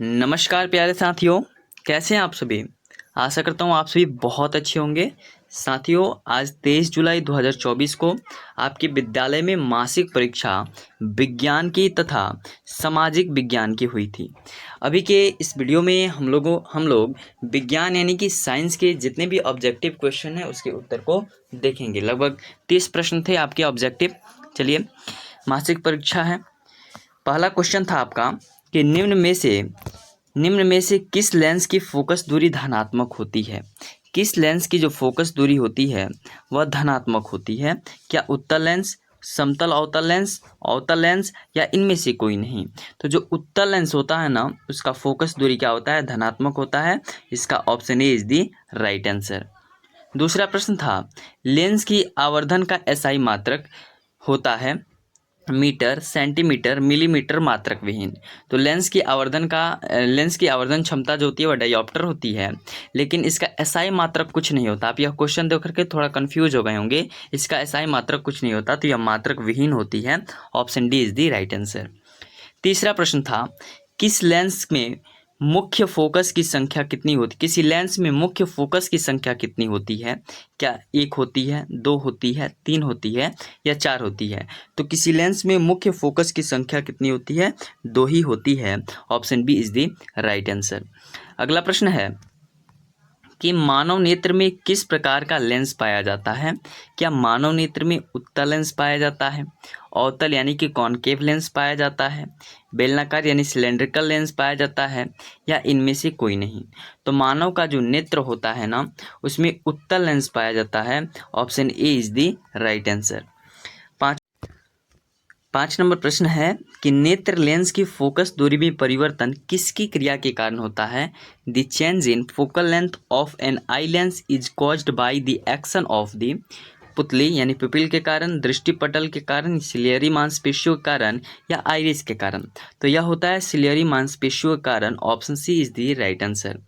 नमस्कार प्यारे साथियों, कैसे हैं आप सभी। आशा करता हूँ आप सभी बहुत अच्छे होंगे। साथियों, आज 23 जुलाई 2024 को आपके विद्यालय में मासिक परीक्षा विज्ञान की तथा सामाजिक विज्ञान की हुई थी। अभी के इस वीडियो में हम लोग विज्ञान यानी कि साइंस के जितने भी ऑब्जेक्टिव क्वेश्चन हैं उसके उत्तर को देखेंगे। लगभग 30 प्रश्न थे आपके ऑब्जेक्टिव। चलिए, मासिक परीक्षा है। पहला क्वेश्चन था आपका कि निम्न में से किस लेंस की फोकस दूरी धनात्मक होती है। किस लेंस की जो फोकस दूरी होती है वह धनात्मक होती है। क्या उत्तल लेंस, समतल अवतल लेंस या इनमें से कोई नहीं। तो जो उत्तल लेंस होता है ना, उसका फोकस दूरी क्या होता है, धनात्मक होता है। इसका option A is the right answer. दूसरा प्रश्न था, लेंस की आवर्धन का एसआई मात्रक होता है मीटर, सेंटीमीटर, मिलीमीटर मात्रक विहीन। तो लेंस की आवर्धन क्षमता जो होती है वह डायोप्टर होती है, लेकिन इसका एसआई मात्रक कुछ नहीं होता। आप यह क्वेश्चन देख करके थोड़ा कंफ्यूज हो गए होंगे। इसका एसआई मात्रक कुछ नहीं होता, तो यह मात्रक विहीन होती है। Option D is the right answer. तीसरा प्रश्न था, किस लेंस में मुख्य फोकस की संख्या कितनी होती, किसी लेंस में मुख्य फोकस की संख्या कितनी होती है। क्या 1 होती है, 2 होती है, 3 होती है या 4 होती है। तो किसी लेंस में मुख्य फोकस की संख्या कितनी होती है, 2 ही होती है। Option B is the right answer. अगला प्रश्न है कि मानव नेत्र में किस प्रकार का लेंस पाया जाता है। क्या मानव नेत्र में उत्तल लेंस पाया जाता है, अवतल यानी कि कॉनकेव लेंस पाया जाता है, बेलनाकार यानी सिलेंड्रिकल लेंस पाया जाता है या इनमें से कोई नहीं। तो मानव का जो नेत्र होता है ना, उसमें उत्तल लेंस पाया जाता है। Option A is the right answer. 5 number प्रश्न है कि नेत्र लेंस की फोकस दूरी में परिवर्तन किसकी क्रिया के कारण होता है। The change in focal length of an eye lens is caused by the action of the पुतली यानी पिपिल के कारण, दृष्टिपटल के कारण, सिलियरी मांसपेशियों के कारण या आइरिस के कारण। तो यह होता है सिलियरी मांसपेशियों के कारण। Option C is the right answer.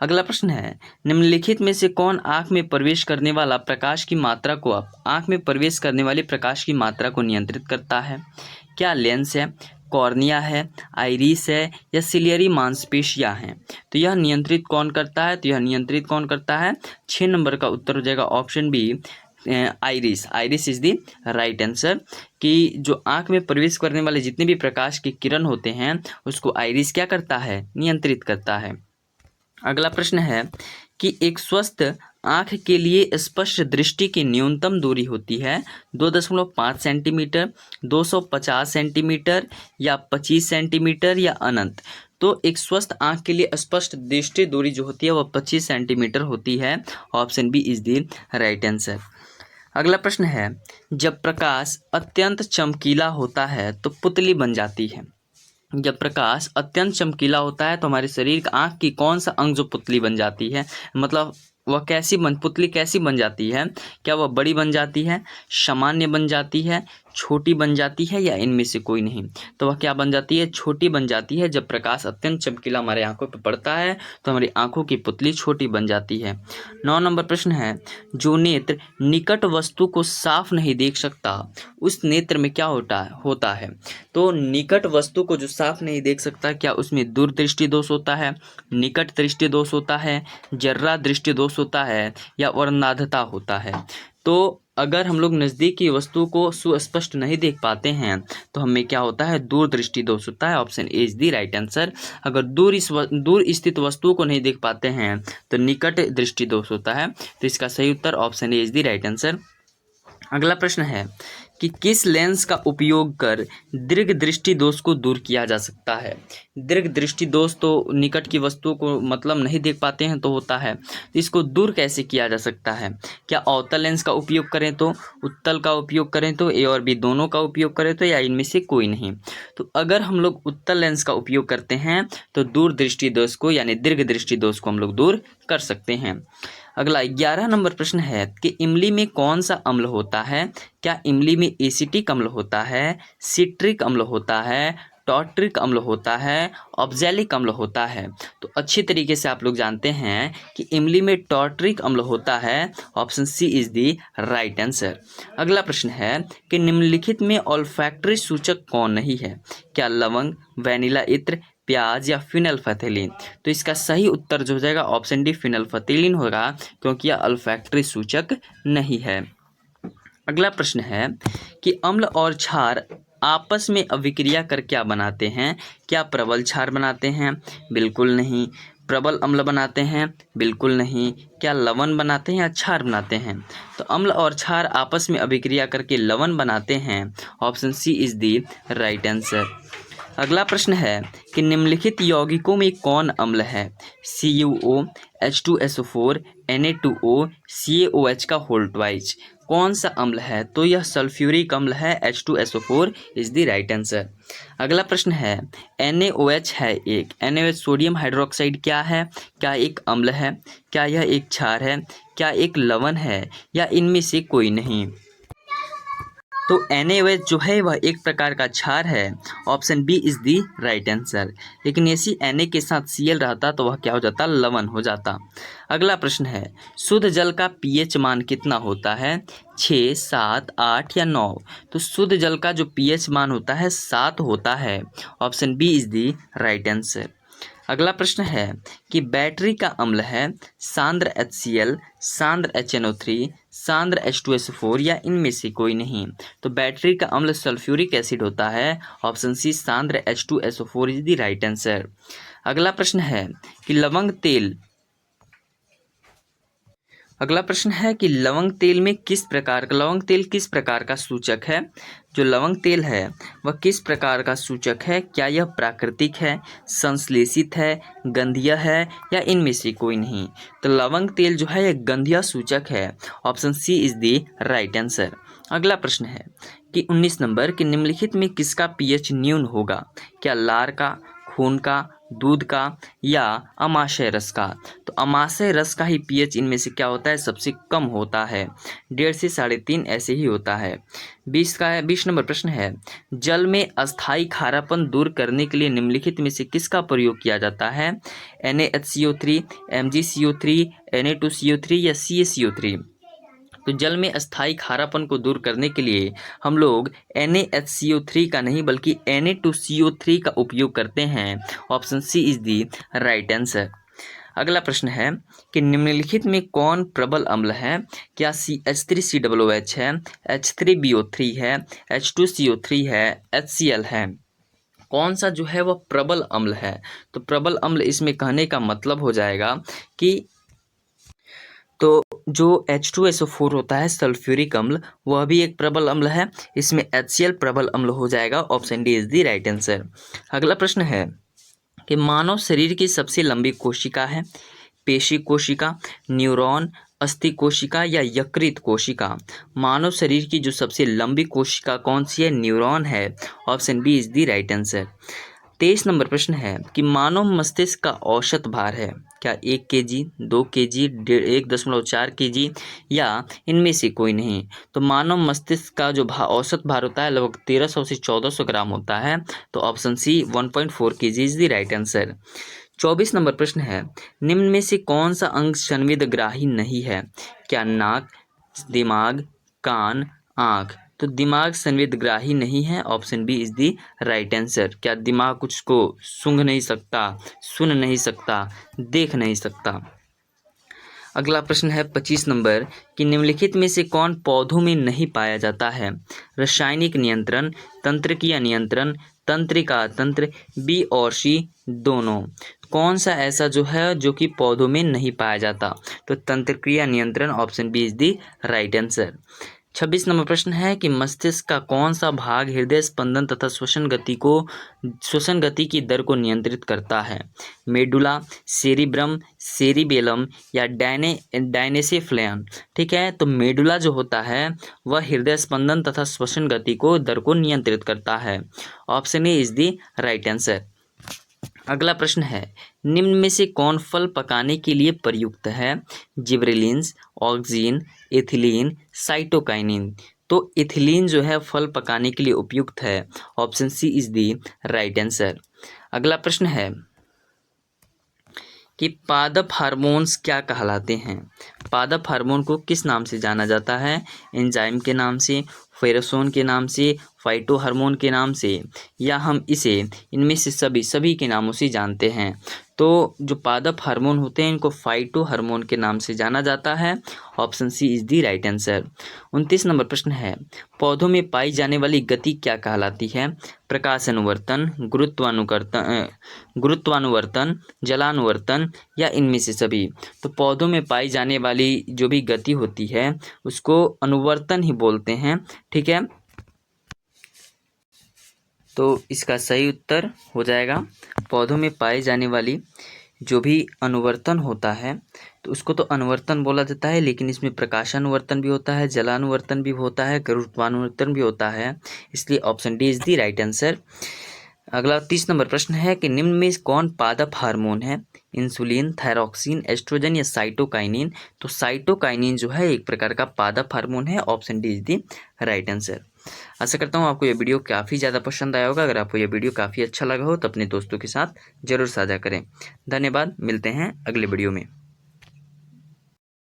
अगला प्रश्न है, निम्नलिखित में से कौन आंख में प्रवेश करने वाला प्रकाश की मात्रा को आंख में प्रवेश करने वाले प्रकाश की मात्रा को नियंत्रित करता है। क्या लेंस है, कॉर्निया है, आइरिस है या सिलियरी मांसपेशियां हैं। तो यह नियंत्रित कौन करता है, तो यह नियंत्रित कौन करता है। 6 नंबर का उत्तर हो जाएगा option B iris. Iris is the right answer. कि जो आंख में प्रवेश करने वाले जितने भी प्रकाश के किरण होते हैं उसको आइरिस क्या करता है, नियंत्रित करता है। अगला प्रश्न है कि एक स्वस्थ आंख के लिए स्पष्ट दृष्टि की न्यूनतम दूरी होती है 2.5 सेंटीमीटर, 250 सेंटीमीटर या 25 सेंटीमीटर या अनंत। तो एक स्वस्थ आंख के लिए स्पष्ट दृष्टि दूरी जो होती है वह 25 सेंटीमीटर होती है। Option B is the right answer. अगला प्रश्न है, जब प्रकाश अत्यंत चमकीला होता है तो पुतली बन जाती है। जब प्रकाश अत्यंत चमकीला होता है तो हमारे शरीर का आँख की कौन सा अंग जो पुतली बन जाती है, मतलब वह पुतली कैसी बन जाती है। क्या वह बड़ी बन जाती है, सामान्य बन जाती है, छोटी बन जाती है या इनमें से कोई नहीं। तो वह क्या बन जाती है, छोटी बन जाती है। जब प्रकाश अत्यंत चमकीला हमारे आंखों पर पड़ता है तो हमारी आंखों की पुतली छोटी बन जाती है। 9 नंबर प्रश्न है, जो नेत्र निकट वस्तु को साफ नहीं देख सकता उस नेत्र में क्या होता है। तो निकट वस्तु को जो साफ नहीं देख सकता, क्या उसमें दूरदृष्टि दोष होता है, निकट दृष्टि दोष होता है, जर्रा दृष्टि दोष होता है या वर्णांधता होता है। तो अगर हम लोग नज़दीकी वस्तु को सुस्पष्ट नहीं देख पाते हैं तो हमें क्या होता है, दूर दृष्टि दोष होता है। Option A is the right answer. अगर दूर स्थित वस्तुओं को नहीं देख पाते हैं तो निकट दृष्टि दोष होता है। तो इसका सही उत्तर option A is the right answer. अगला प्रश्न है कि किस लेंस का उपयोग कर दीर्घ दृष्टि दोष को दूर किया जा सकता है। दीर्घ दृष्टि दोष तो निकट की वस्तु को मतलब नहीं देख पाते हैं तो होता है, तो इसको दूर कैसे किया जा सकता है। क्या अवतल लेंस का उपयोग करें तो, उत्तल का उपयोग करें तो, ए और बी दोनों का उपयोग करें तो या इनमें से कोई नहीं। तो अगर हम लोग उत्तल लेंस का उपयोग करते हैं तो दूर दृष्टि दोष को यानी दीर्घ दृष्टि दोष को हम लोग दूर कर सकते हैं। अगला 11 नंबर प्रश्न है कि इमली में कौन सा अम्ल होता है। क्या इमली में एसिटिक अम्ल होता है, सिट्रिक अम्ल होता है, टॉर्ट्रिक अम्ल होता है, ऑक्सैलिक अम्ल होता है। तो अच्छी तरीके से आप लोग जानते हैं कि इमली में टॉर्ट्रिक अम्ल होता है। Option C is the right answer. अगला प्रश्न है कि निम्नलिखित में ऑल्फैक्टरी सूचक कौन नहीं है। क्या लवंग, वैनिला इत्र, प्याज या फिनाइलफेथिलीन। तो इसका सही उत्तर जो हो जाएगा ऑप्शन डी फिनाइलफेथिलीन होगा, क्योंकि यह अल्फैक्टरी सूचक नहीं है। अगला प्रश्न है कि अम्ल और क्षार आपस में अभिक्रिया कर क्या बनाते हैं? क्या प्रबल क्षार बनाते हैं? बिल्कुल नहीं। प्रबल अम्ल बनाते हैं? बिल्कुल नहीं। क्या लवण बनाते हैं या क्षार बनाते हैं? तो अम्ल और क्षार आपस में अभिक्रिया करके लवण बनाते हैं। Option C is the right answer. अगला प्रश्न है कि निम्नलिखित यौगिकों में कौन अम्ल है? CuO, H2SO4, Na2O, CaOH का होल ट्वाइस। कौन सा अम्ल है? तो यह सल्फ्यूरिक अम्ल है। H2SO4 is the right answer. अगला प्रश्न है NaOH है एक। NaOH सोडियम हाइड्रोक्साइड क्या है? क्या एक अम्ल है? क्या यह एक क्षार है? क्या एक लवण है? या इनमें से कोई नहीं? तो NaOH जो है वह एक प्रकार का क्षार है। Option B is the right answer. लेकिन यदि Na के साथ Cl रहता तो वह क्या हो जाता? लवण हो जाता। अगला प्रश्न है शुद्ध जल का pH मान कितना होता है? 6, 7, 8 या 9? तो शुद्ध जल का जो pH मान होता है 7 होता है। Option B is the right answer. अगला प्रश्न है कि बैटरी का अम्ल है सांद्र HCl, सांद्र HNO3, सांद्र H2SO4 या इनमें से कोई नहीं? तो बैटरी का अम्ल सल्फ्यूरिक एसिड होता है। ऑप्शन सी सांद्र H2SO4 is the right answer. अगला प्रश्न है कि लवंग तेल लवंग तेल किस प्रकार का सूचक है? जो लवंग तेल है वह किस प्रकार का सूचक है? क्या यह प्राकृतिक है, संश्लेषित है, गंधीय है या इनमें से कोई नहीं? तो लवंग तेल जो है यह गंधीय सूचक है। Option C is the right answer. अगला प्रश्न है कि 19 नंबर कि निम्नलिखित में किसका pH न्यून होगा? क्या लार का, खून का, दूध का या अमाशय रस का? तो अमाशय रस का ही pH इनमें से क्या होता है? सबसे कम होता है। 1.5 से 3.5 ऐसे ही होता है। 20 नंबर प्रश्न है जल में अस्थायी खारापन दूर करने के लिए निम्नलिखित में से किसका प्रयोग किया जाता है? NaHCO3, MgCO3, Na2CO3 या CaCO3? तो जल में अस्थायी खारापन को दूर करने के लिए हम लोग NaHCO3 का नहीं बल्कि Na2CO3 का उपयोग करते हैं। Option C is the right answer. अगला प्रश्न है कि निम्नलिखित में कौन प्रबल अम्ल है? क्या H3COOH है, H3BO3 है, H2CO3 है, HCl है? कौन सा जो है वह प्रबल अम्ल है? तो प्रबल अम्ल इसमें कहने का मतलब हो जाएगा कि तो जो H2SO4 होता है सल्फ्यूरिक अम्ल, वह भी एक प्रबल अम्ल है। इसमें HCl प्रबल अम्ल हो जाएगा। Option D is the right answer. अगला प्रश्न है कि मानव शरीर की सबसे लंबी कोशिका है? पेशी कोशिका, न्यूरॉन, अस्थि कोशिका या यकृत कोशिका? मानव शरीर की जो सबसे लंबी कोशिका कौन सी है? न्यूरॉन है। Option B is the right answer. 23 number प्रश्न है कि मानव मस्तिष्क का औसत भार है? क्या 1 kg, 2 kg, 1.4 kg या इनमें से कोई नहीं? तो मानव मस्तिष्क का जो औसत भार होता है लगभग 1300 से 1400 ग्राम होता है। तो option C 1.4 kg is the right answer. 24 number प्रश्न है निम्न में से कौन सा अंग संवेदग्राही नहीं है? क्या नाक, दिमाग, कान, आँख? तो दिमाग संवेदग्राही नहीं है। Option B is the right answer. क्या दिमाग कुछ को सूंघ नहीं सकता, सुन नहीं सकता, देख नहीं सकता? अगला प्रश्न है 25 नंबर कि निम्नलिखित में से कौन पौधों में नहीं पाया जाता है? रासायनिक नियंत्रण, तंत्रिकीय नियंत्रण, तंत्रिका तंत्र, बी और सी दोनों? कौन सा ऐसा जो है जो कि पौधों में नहीं पाया जाता? तो तंत्रिकीय नियंत्रण। Option B is the right answer. 26 number प्रश्न है कि मस्तिष्क का कौन सा भाग हृदय स्पंदन तथा श्वसन गति की दर को नियंत्रित करता है? मेडुला, सेरिब्रम, सेरिबेलम या डायनेसेफ्लेन? ठीक है, तो मेडुला जो होता है वह हृदय स्पंदन तथा श्वसन गति को दर को नियंत्रित करता है। Option A is the right answer. अगला प्रश्न है निम्न में से कौन फल पकाने के लिए प्रयुक्त है? Gibberellins, auxin, ethylene, cytokinin? तो एथिलीन जो है फल पकाने के लिए उपयुक्त है। Option C is the right answer. अगला प्रश्न है कि पादप हार्मोन्स क्या कहलाते हैं? पादप हार्मोन को किस नाम से जाना जाता है? एंजाइम के नाम से, फेरोसोन के नाम से, फाइटो हार्मोन के नाम से, या हम इसे इनमें से सभी के नामों से जानते हैं। तो जो पादप हार्मोन होते हैं इनको फाइटो हार्मोन के नाम से जाना जाता है। Option C is the right answer. 29 number प्रश्न है, पौधों में पाई जाने वाली गति क्या कहलाती है? प्रकाश अनुवर्तन, गुरुत्वानुवर्तन, जलानुवर्तन, या इनमें से सभी। तो पौधों में पाई जाने वाली जो भी गति होती है उसको अनुवर्तन ही बोलते हैं। ठीक है, तो इसका सही उत्तर हो जाएगा पौधों में पाई जाने वाली जो भी अनुवर्तन होता है तो उसको तो अनुवर्तन बोला जाता है, लेकिन इसमें प्रकाशानुवर्तन भी होता है, जलानुवर्तन भी होता है, गुरुत्वानुवर्तन भी होता है, इसलिए option D is the right answer. अगला 30 नंबर प्रश्न है कि निम्न में कौन पादप हार्मोन है? इंसुलिन, थायरॉक्सिन, एस्ट्रोजन या साइटोकाइनिन। तो साइटोकाइनिन जो है एक प्रकार का पादप हार्मोन है। Option D is the right answer. आशा करता हूँ आपको यह वीडियो काफ़ी ज़्यादा पसंद आया होगा। अगर आपको यह वीडियो काफ़ी अच्छा लगा हो तो अपने दोस्तों के साथ जरूर साझा करें। धन्यवाद, मिलते हैं अगले वीडियो में।